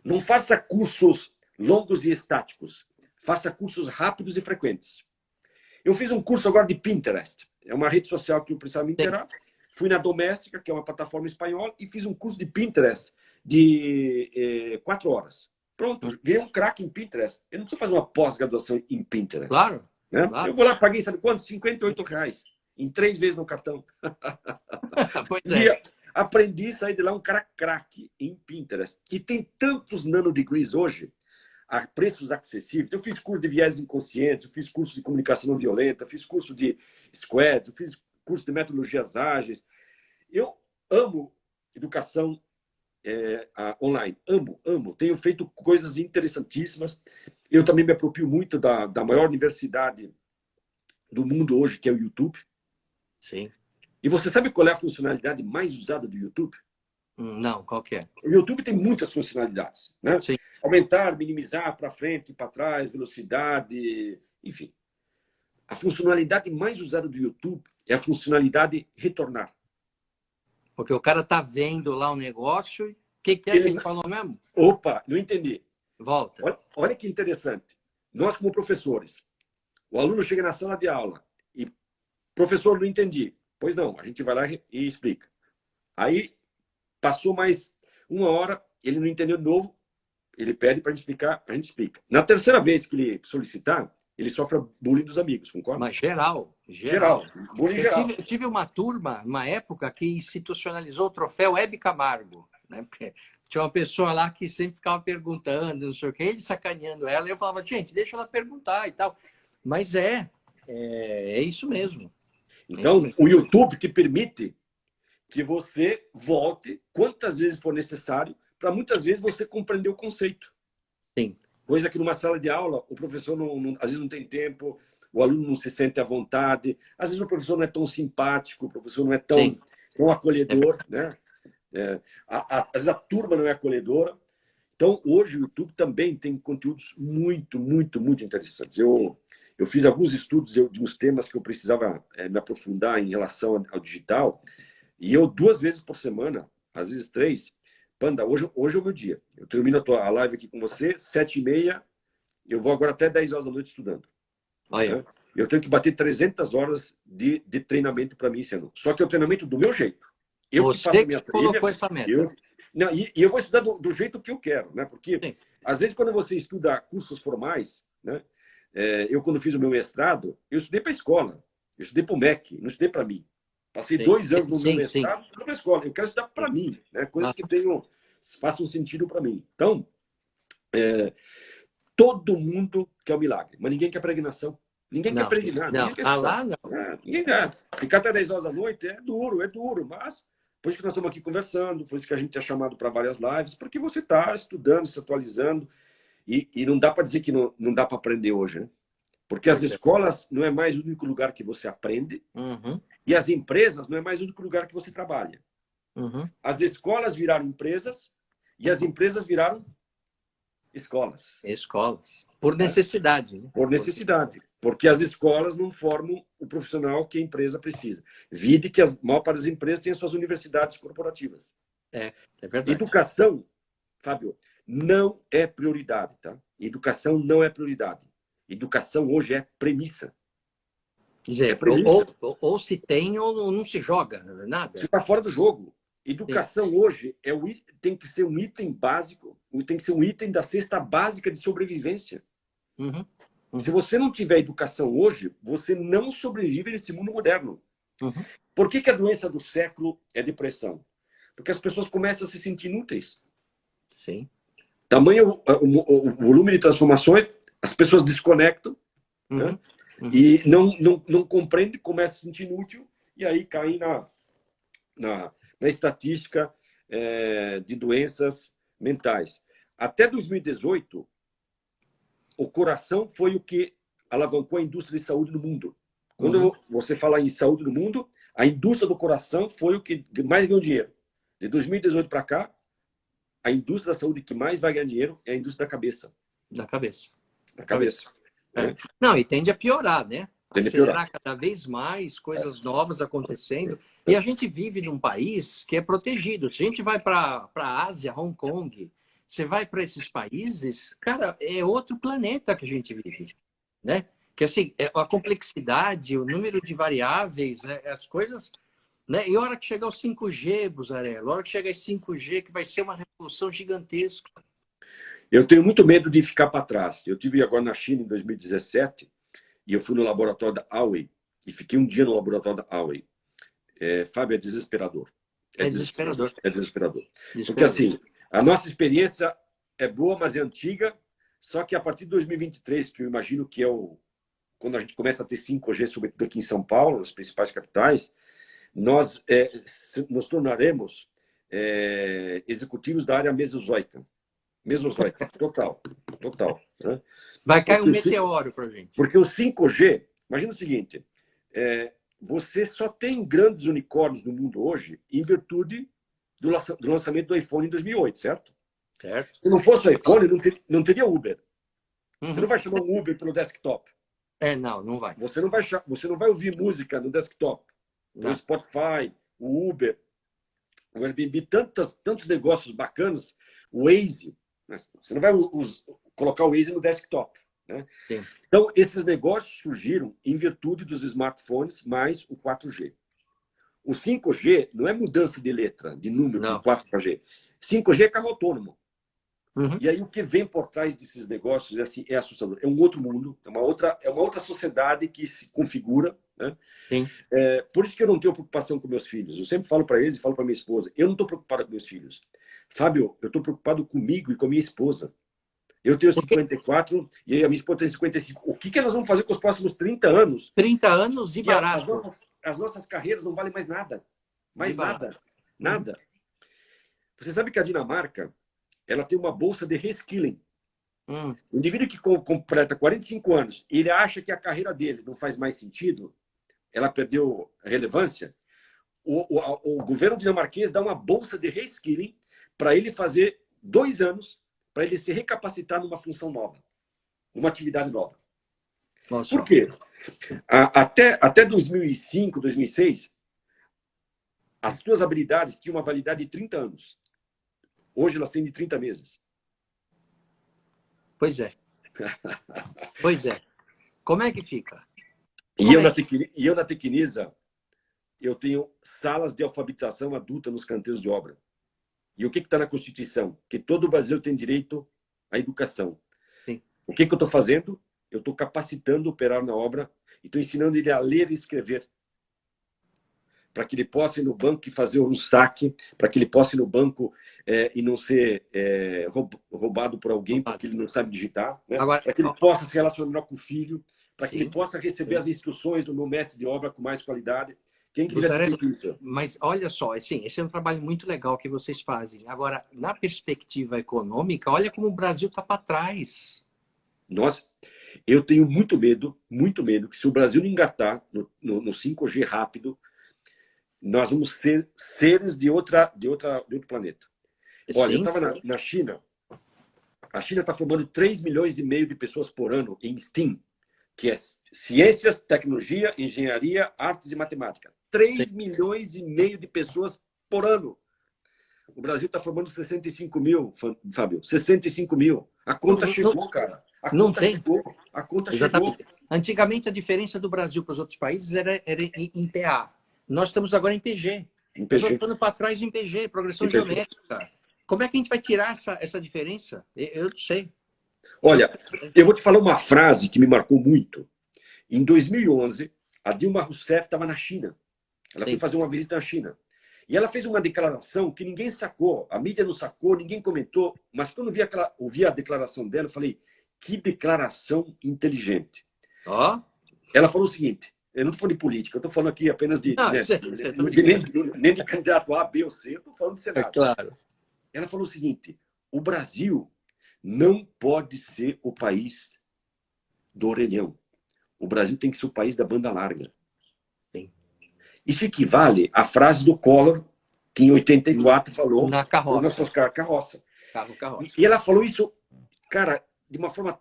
Não faça cursos longos e estáticos. Faça cursos rápidos e frequentes. Eu fiz um curso agora de Pinterest. É uma rede social que eu precisava me inteirar. Fui na Doméstica, que é uma plataforma espanhola, e fiz um curso de Pinterest de 4 horas. Pronto, virei um craque em Pinterest. Eu não preciso fazer uma pós-graduação em Pinterest. Claro, né? Claro. Eu vou lá, paguei, sabe quanto? R$58. Em 3 vezes no cartão. Pois é. E aprendi a sair de lá um cara craque em Pinterest. E tem tantos nanodegrees hoje, a preços acessíveis. Eu fiz curso de viés inconscientes, eu fiz curso de comunicação não violenta, fiz curso de squads, eu fiz curso de metodologias ágeis. Eu amo educação online. Amo. Tenho feito coisas interessantíssimas. Eu também me aproprio muito da maior universidade do mundo hoje, que é o YouTube. Sim. E você sabe qual é a funcionalidade mais usada do YouTube? Não, qual que é? O YouTube tem muitas funcionalidades, né? Sim. Aumentar, minimizar, para frente, para trás, velocidade, enfim. A funcionalidade mais usada do YouTube é a funcionalidade retornar. Porque o cara tá vendo lá o negócio, o que é que ele falou mesmo? Opa, não entendi. Volta. Olha que interessante. Nós, como professores, o aluno chega na sala de aula e, professor, não entendi. Pois não, a gente vai lá e explica. Aí, passou mais 1 hora, ele não entendeu de novo, ele pede para a gente explicar, a gente explica. Na terceira vez que ele solicitar, ele sofre bullying dos amigos, concorda? Mas geral. Bullying geral. Eu tive uma turma, uma época, que institucionalizou o troféu Hebe Camargo. Né? Porque tinha uma pessoa lá que sempre ficava perguntando, não sei o que, ele sacaneando ela, e eu falava, gente, deixa ela perguntar e tal. Mas é isso mesmo. Então, o YouTube te permite que você volte quantas vezes for necessário para muitas vezes você compreender o conceito. Sim. Coisa que numa sala de aula o professor às vezes não tem tempo, o aluno não se sente à vontade, às vezes o professor não é tão simpático, o professor não é tão acolhedor, né? Às vezes a turma não é acolhedora. Então, hoje o YouTube também tem conteúdos muito, muito, muito interessantes. Eu fiz alguns estudos de uns temas que eu precisava me aprofundar em relação ao digital. E eu 2 vezes por semana, às vezes 3, Panda, hoje é o meu dia. Eu termino a live aqui com você, 7h30, eu vou agora até 10 horas da noite estudando. Olha. Né? Eu tenho que bater 300 horas de treinamento para mim esse ano. Só que é o treinamento do meu jeito. Eu que faço a minha trilha. Colocou essa meta. E eu vou estudar do jeito que eu quero, né? Porque, Sim. às vezes, quando você estuda cursos formais, né? Eu, quando fiz o meu mestrado, eu estudei para a escola. Eu estudei para o MEC, não estudei para mim. Passei 2 anos no meu mestrado para a escola. Eu quero estudar para mim, né? Coisas que façam sentido para mim. Então, todo mundo quer o milagre, mas ninguém quer pregnação. Ninguém quer pregnar. Não, ninguém quer ninguém quer. Ficar até 10 horas da noite é duro, mas por isso que nós estamos aqui conversando, por isso que a gente é chamado para várias lives, porque você está estudando, se atualizando, e não dá para dizer que não dá para aprender hoje, né? Porque as escolas não é mais o único lugar que você aprende, e as empresas não é mais o único lugar que você trabalha. As escolas viraram empresas, e as empresas viraram escolas. Por necessidade. Né? Por necessidade. Porque as escolas não formam o profissional que a empresa precisa. Vide que a maior parte das empresas tem as suas universidades corporativas. É verdade. Educação, Fábio, não é prioridade, tá? Educação não é prioridade. Educação hoje é premissa. Quer dizer, ou se tem ou não se joga, não é nada. Você está fora do jogo. Educação hoje tem que ser um item básico, tem que ser um item da cesta básica de sobrevivência. Se você não tiver educação hoje, você não sobrevive nesse mundo moderno. Por que a doença do século é depressão? Porque as pessoas começam a se sentir inúteis. Sim. Tamanho o volume de transformações, as pessoas desconectam, né? E não compreendem, começam a se sentir inútil, e aí caem na estatística de doenças mentais. Até 2018, o coração foi o que alavancou a indústria de saúde no mundo. Quando você fala em saúde no mundo, a indústria do coração foi o que mais ganhou dinheiro. De 2018 para cá, a indústria da saúde que mais vai ganhar dinheiro é a indústria da cabeça. Da cabeça. Da cabeça. Não, e tende a piorar, né? Tende a piorar. Cada vez mais coisas novas acontecendo. E a gente vive num país que é protegido. Se a gente vai para a Ásia, Hong Kong, você vai para esses países, cara, é outro planeta que a gente vive, né? Que assim, a complexidade, o número de variáveis, as coisas, né? E a hora que chegar o 5G, Buzzarello, a hora que chegar esse 5G, que vai ser uma revolução gigantesca. Eu tenho muito medo de ficar para trás. Eu tive agora na China em 2017 e eu fui no laboratório da Huawei e fiquei um dia no laboratório da Huawei. Fábio, é desesperador. É desesperador. É desesperador. Porque assim, a nossa experiência é boa, mas é antiga. Só que a partir de 2023, que eu imagino que é quando a gente começa a ter 5G, sobretudo aqui em São Paulo, nas principais capitais, nós nos tornaremos executivos da área mesozoica. Mesozoica, total. Né? Vai cair um meteoro para a gente. Porque o 5G, imagina o seguinte, você só tem grandes unicórnios no mundo hoje em virtude do lançamento do iPhone em 2008, certo? Certo. Se não fosse o iPhone, não teria Uber. Você não vai chamar um Uber pelo desktop. Não vai. Você não vai ouvir música no desktop. O Spotify, o Uber, o Airbnb, tantos negócios bacanas, o Waze. Você não vai colocar o Waze no desktop. Né? Então, esses negócios surgiram em virtude dos smartphones mais o 4G. O 5G não é mudança de letra, de número, de 4G. 5G é carro autônomo. E aí o que vem por trás desses negócios é assustador. É um outro mundo, é uma outra sociedade que se configura. Né? Por isso que eu não tenho preocupação com meus filhos. Eu sempre falo para eles e falo para minha esposa, eu não estou preocupado com meus filhos. Fábio, eu estou preocupado comigo e com a minha esposa. Eu tenho 54 e a minha esposa tem 55. O que nós vamos fazer com os próximos 30 anos? 30 anos de barato. As nossas carreiras não valem mais nada. Nada. Você sabe que a Dinamarca ela tem uma bolsa de reskilling. O indivíduo que completa 45 anos e ele acha que a carreira dele não faz mais sentido, ela perdeu relevância, o governo dinamarquês dá uma bolsa de reskilling para ele fazer 2 anos para ele se recapacitar numa função nova, uma atividade nova. Nossa. Por quê? Até 2005, 2006, as tuas habilidades tinham uma validade de 30 anos. Hoje elas têm de 30 meses. Pois é. Pois é. Como é que fica? E eu na Tecnisa, eu tenho salas de alfabetização adulta nos canteiros de obra. E o que está na Constituição? Que todo brasileiro tem direito à educação. Sim. O que eu estou fazendo? Eu estou capacitando o operário na obra e estou ensinando ele a ler e escrever. Para que ele possa ir no banco e fazer um saque, para que ele possa ir no banco e não ser roubado por alguém porque ele não sabe digitar, né? Para que ele possa se relacionar com o filho, para que ele possa receber as instruções do meu mestre de obra com mais qualidade. Quem quiser ter feito isso? Mas olha só, assim, esse é um trabalho muito legal que vocês fazem. Agora, na perspectiva econômica, olha como o Brasil está para trás. Nossa, eu tenho muito medo, que se o Brasil não engatar no 5G rápido, nós vamos ser seres de outro planeta. Olha, eu estava na China. A China está formando 3,5 milhões de pessoas por ano em STEAM, que é ciências, tecnologia, engenharia, artes e matemática. 3,5 milhões de pessoas por ano. O Brasil está formando 65 mil, Fábio. 65 mil. A conta chegou, cara. A conta chegou. Antigamente, a diferença do Brasil para os outros países era em PA. Nós estamos agora em PG. Nós estamos ficando para trás em PG, progressão geométrica. Como é que a gente vai tirar essa diferença? Eu não sei. Olha, eu vou te falar uma frase que me marcou muito. Em 2011, a Dilma Rousseff estava na China. Ela foi fazer uma visita na China. E ela fez uma declaração que ninguém sacou. A mídia não sacou, ninguém comentou. Mas quando ouvi a declaração dela, eu falei, que declaração inteligente. Ela falou o seguinte, eu não estou falando de política, eu estou falando aqui apenas nem de candidato A, B ou C, eu estou falando de Senado. Claro. Ela falou o seguinte, o Brasil não pode ser o país do orelhão. O Brasil tem que ser o país da banda larga. Sim. Isso equivale à frase do Collor, que em 84 falou na carroça. Carroça. Carroça. E ela falou isso, cara, de uma forma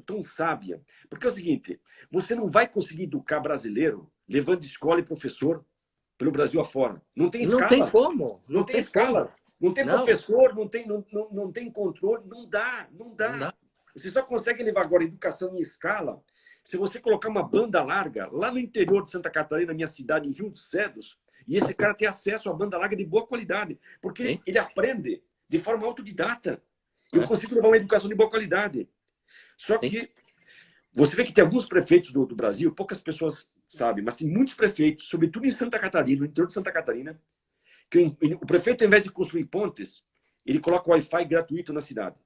tão sábia. Porque é o seguinte, você não vai conseguir educar brasileiro levando escola e professor pelo Brasil afora. Não tem escala. Não tem como. Não tem escala. Como. Não tem professor, não tem controle. Não dá. Você só consegue levar agora educação em escala se você colocar uma banda larga lá no interior de Santa Catarina, minha cidade, em Rio dos Cedros, e esse cara ter acesso a banda larga de boa qualidade. Porque ele aprende de forma autodidata. Eu consigo levar uma educação de boa qualidade. Só que você vê que tem alguns prefeitos do Brasil, poucas pessoas sabem, mas tem muitos prefeitos, sobretudo em Santa Catarina, no interior de Santa Catarina, que o prefeito, ao invés de construir pontes, ele coloca Wi-Fi gratuito na cidade.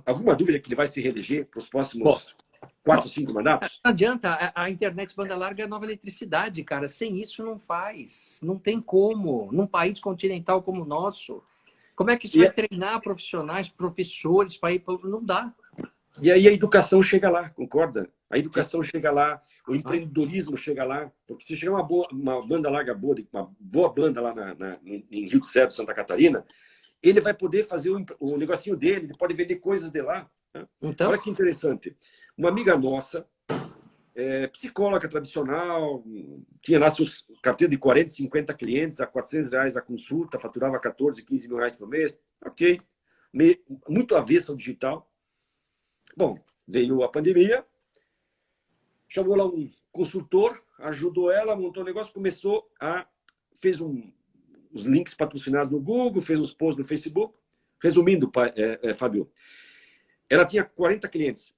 Alguma dúvida que ele vai se reeleger para os próximos 4, 5 mandatos? Não adianta, a internet banda larga é a nova eletricidade, cara. Sem isso não faz. Não tem como. Num país continental como o nosso. Como é que isso vai treinar profissionais, professores para ir? Não dá. E aí a educação chega lá, concorda? A educação chega lá, o empreendedorismo chega lá, porque se chegar uma banda larga boa, uma boa banda lá em Rio de Janeiro, Santa Catarina, ele vai poder fazer o negocinho dele, ele pode vender coisas de lá. Né? Então... Olha que interessante. Uma amiga nossa, psicóloga tradicional, tinha lá seus carteira de 40, 50 clientes, a R$400 a consulta, faturava 14, 15 mil reais por mês. Ok. Muito avessa ao digital. Bom, veio a pandemia, chamou lá um consultor, ajudou ela, montou o negócio, fez os links patrocinados no Google, fez uns posts no Facebook. Resumindo, Fábio, ela tinha 40 clientes.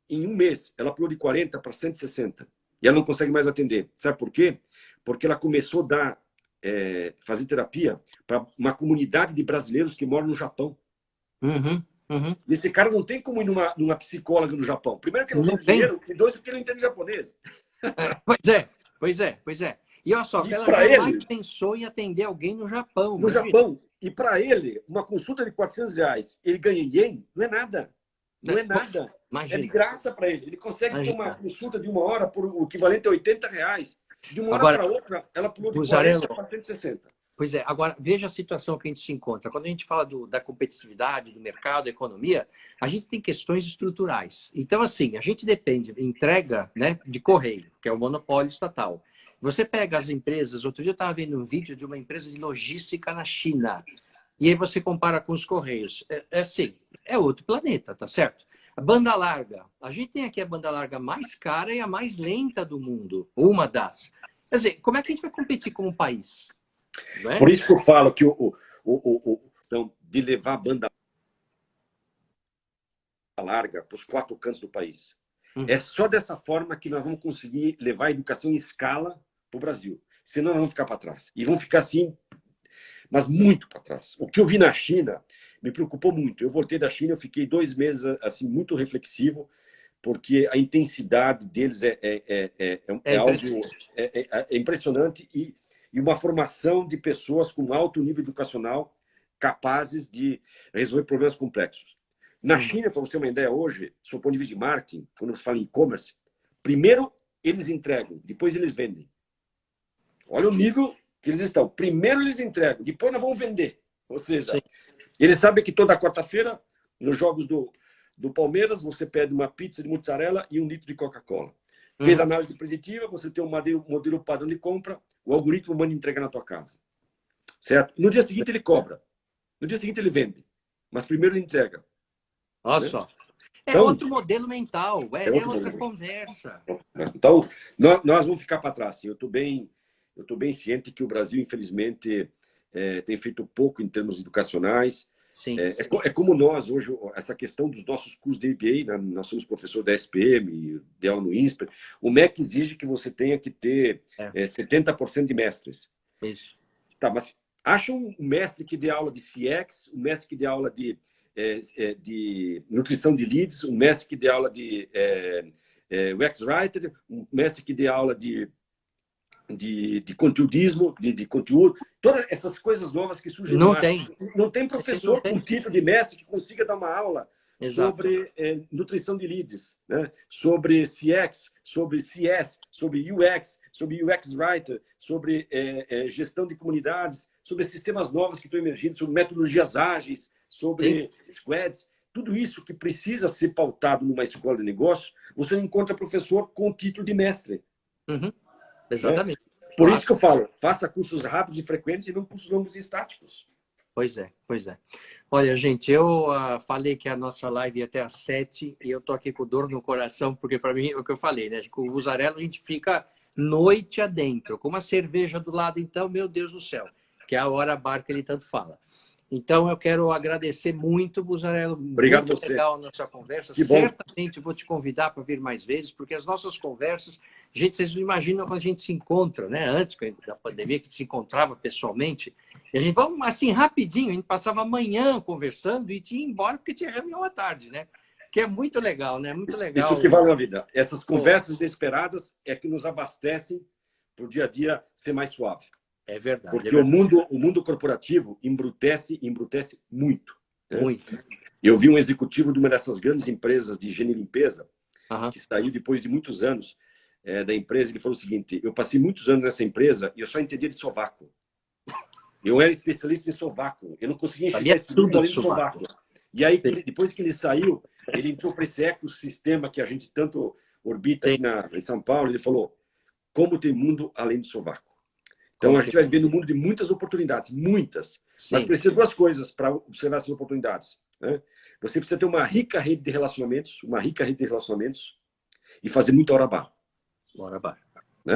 Em um mês, ela pulou de 40 para 160. E ela não consegue mais atender. Sabe por quê? Porque ela começou a fazer terapia para uma comunidade de brasileiros que moram no Japão. Esse cara não tem como ir numa psicóloga no Japão. Primeiro que não tem dinheiro, e dois porque ele não entende japonês. Pois é. E olha só, ela jamais pensou em atender alguém no Japão. No Japão. E para ele, uma consulta de R$400, ele ganha em ien, não é nada. Não é nada. Imagina. É de graça para ele. Ele consegue ter uma consulta de 1 hora por o equivalente a R$80. De uma hora para outra, ela pulou de 40 para 160. Pois é, agora veja a situação que a gente se encontra. Quando a gente fala da competitividade, do mercado, da economia, a gente tem questões estruturais. Então, assim, a gente depende, entrega, né, de correio, que é o monopólio estatal. Você pega as empresas, outro dia eu estava vendo um vídeo de uma empresa de logística na China, e aí você compara com os correios. É assim, é outro planeta, tá certo? A banda larga. A gente tem aqui a banda larga mais cara e a mais lenta do mundo, uma das. Quer dizer, como é que a gente vai competir como país? Não é? Por isso que eu falo que então, de levar a banda larga para os 4 cantos do país. É só dessa forma que nós vamos conseguir levar a educação em escala para o Brasil. Senão nós vamos ficar para trás. E vamos ficar assim, mas muito para trás. O que eu vi na China me preocupou muito. Eu voltei da China, eu fiquei 2 meses assim muito reflexivo, porque a intensidade deles é algo impressionante e uma formação de pessoas com alto nível educacional capazes de resolver problemas complexos. Na China, para você ter uma ideia hoje, do ponto de vista de marketing, quando você fala em e-commerce, primeiro eles entregam, depois eles vendem. Olha o nível que eles estão. Primeiro eles entregam, depois nós vamos vender. Ou seja, sim, eles sabem que toda quarta-feira, nos jogos do Palmeiras, você pede uma pizza de mussarela e 1 litro de Coca-Cola. Fez análise preditiva, você tem um modelo padrão de compra, o algoritmo manda entregar na tua casa. Certo? No dia seguinte ele cobra. No dia seguinte ele vende. Mas primeiro ele entrega. Olha só. É então, outro modelo mental, é outra conversa. Então, nós vamos ficar para trás. Eu estou bem ciente que o Brasil, infelizmente, tem feito pouco em termos educacionais. Sim. É como nós, hoje, essa questão dos nossos cursos de MBA, né? Nós somos professor da SPM, de aula no INSPER. O MEC exige que você tenha que ter 70% de mestres. Isso. Tá, mas acha um mestre que dê aula de CX, um mestre que dê aula de nutrição de leads, um mestre que dê aula de UX Writer, um mestre que dê aula de conteudismo, de conteúdo, todas essas coisas novas que surgem no mar. Não tem professor com título de mestre que consiga dar uma aula sobre nutrição de leads, né? Sobre CX, sobre CS, sobre UX, sobre UX Writer, sobre gestão de comunidades, sobre sistemas novos que estão emergindo, sobre metodologias ágeis, sobre squads. Tudo isso que precisa ser pautado numa escola de negócios, você não encontra professor com título de mestre. Exatamente. Por isso que eu falo, faça cursos rápidos e frequentes e não cursos longos e estáticos. Pois é, pois é. Olha, gente, eu falei que a nossa live ia até às 7 e eu tô aqui com dor no coração, porque para mim, é o que eu falei, né? Com o Buzzarello a gente fica noite adentro, com uma cerveja do lado, então, meu Deus do céu, que é a hora bar que ele tanto fala. Então, eu quero agradecer muito, Buzzarello. Obrigado muito você. Legal a nossa conversa. Que certamente eu vou te convidar para vir mais vezes, porque as nossas conversas, gente, vocês não imaginam quando a gente se encontra, né? Antes da pandemia, que se encontrava pessoalmente, e a gente, vamos assim, rapidinho, a gente passava a manhã conversando e tinha embora porque tinha reunião à tarde, né? Que é muito legal, né? Muito legal. Isso que vale na vida. Essas conversas inesperadas é que nos abastecem para o dia a dia ser mais suave. É verdade. Porque o mundo corporativo embrutece muito. Né? Muito. Eu vi um executivo de uma dessas grandes empresas de higiene e limpeza, que saiu depois de muitos anos da empresa. Ele falou o seguinte: eu passei muitos anos nessa empresa e eu só entendia de sovaco. Eu era especialista em sovaco. Eu não conseguia enxergar esse mundo além do sovaco. E aí, depois que ele saiu, ele entrou para esse ecossistema que a gente tanto orbita aqui em São Paulo. Ele falou: como tem mundo além do sovaco? Então, a gente vai viver no mundo de muitas oportunidades, muitas. Mas precisa de 2 coisas para observar essas oportunidades. Né? Você precisa ter uma rica rede de relacionamentos, e fazer muita hora bar. Né?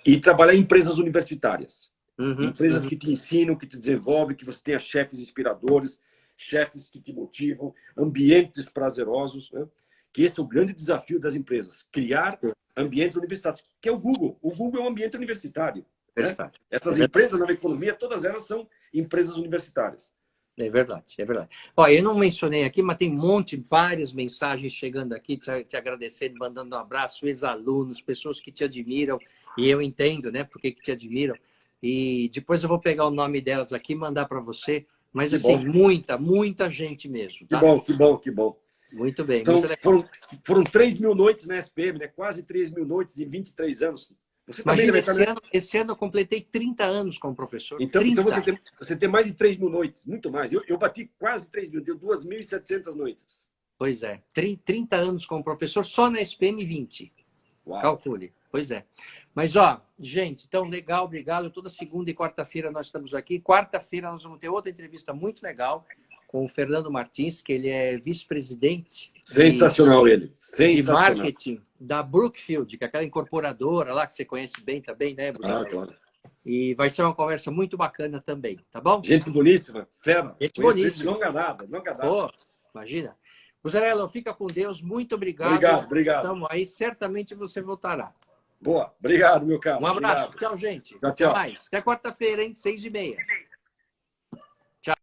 E trabalhar em empresas universitárias. Empresas que te ensinam, que te desenvolvem, que você tenha chefes inspiradores, chefes que te motivam, ambientes prazerosos. Né? Que esse é o grande desafio das empresas. Criar ambientes universitários, que é o Google. O Google é um ambiente universitário. Né? Essas empresas na economia, todas elas são empresas universitárias. É verdade, é verdade. Olha, eu não mencionei aqui, mas tem várias mensagens chegando aqui, te agradecendo, mandando um abraço, ex-alunos, pessoas que te admiram, e eu entendo, né, por que te admiram. E depois eu vou pegar o nome delas aqui e mandar para você. Mas, que assim, bom. muita gente mesmo. Tá? Que bom. Muito bem, então, muito legal. Foram 3.000 noites na SPM, né? Quase 3.000 noites em 23 anos. Você também Imagina, deve estar... esse ano eu completei 30 anos como professor. Então 30. você tem mais de 3 mil noites, muito mais. Eu bati quase 3 mil, deu 2.700 noites. Pois é, 30 anos como professor, só na SPM 20. Uau. Calcule. Pois é. Mas, ó, gente, então, legal, obrigado. Toda segunda e quarta-feira nós estamos aqui. Quarta-feira nós vamos ter outra entrevista muito legal com o Fernando Martins, que ele é vice-presidente Sensacional ele. de Sensacional. marketing da Brookfield, que é aquela incorporadora lá que você conhece bem também, né, Busanello? Claro. E vai ser uma conversa muito bacana também, tá bom? Gente boníssima, fera. Gente boníssima. Longa data, longa data. Pô, imagina. Busanello, fica com Deus. Muito obrigado. Obrigado. Estamos aí. Certamente você voltará. Boa. Obrigado, meu caro. Um abraço. Obrigado. Tchau, gente. Tchau. Até mais. Até quarta-feira, hein? 6h30. Tchau.